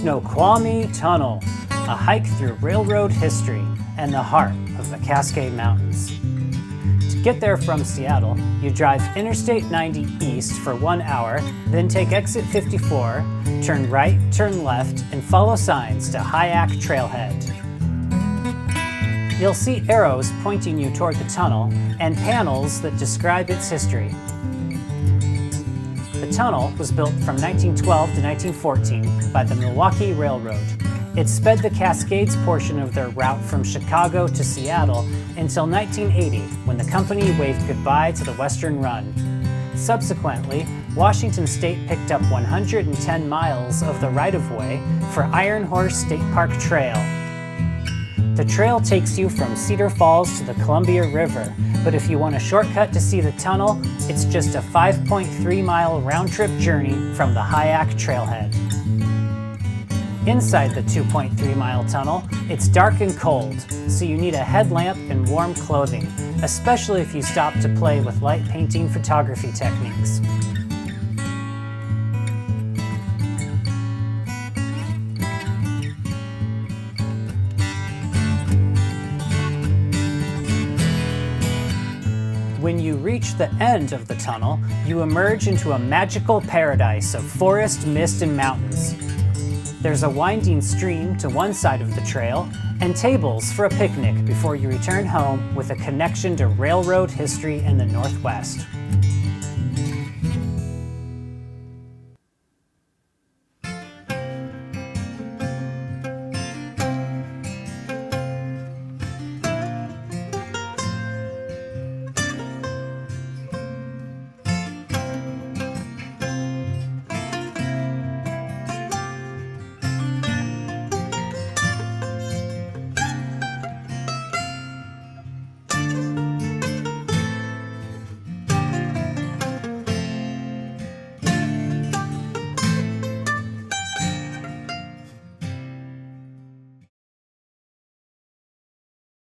Snoqualmie Tunnel, a hike through railroad history and the heart of the Cascade Mountains. To get there from Seattle, you drive Interstate 90 east for 1 hour, then take exit 54, turn right, turn left, and follow signs to Hyack Trailhead. You'll see arrows pointing you toward the tunnel and panels that describe its history. The tunnel was built from 1912 to 1914 by the Milwaukee Railroad. It sped the Cascades portion of their route from Chicago to Seattle until 1980, when the company waved goodbye to the Western Run. Subsequently, Washington State picked up 110 miles of the right-of-way for Iron Horse State Park Trail. The trail takes you from Cedar Falls to the Columbia River, but if you want a shortcut to see the tunnel, it's just a 5.3-mile round-trip journey from the Hyack Trailhead. Inside the 2.3-mile tunnel, it's dark and cold, so you need a headlamp and warm clothing, especially if you stop to play with light painting photography techniques. When you reach the end of the tunnel, you emerge into a magical paradise of forest, mist, and mountains. There's a winding stream to one side of the trail and tables for a picnic before you return home with a connection to railroad history in the Northwest.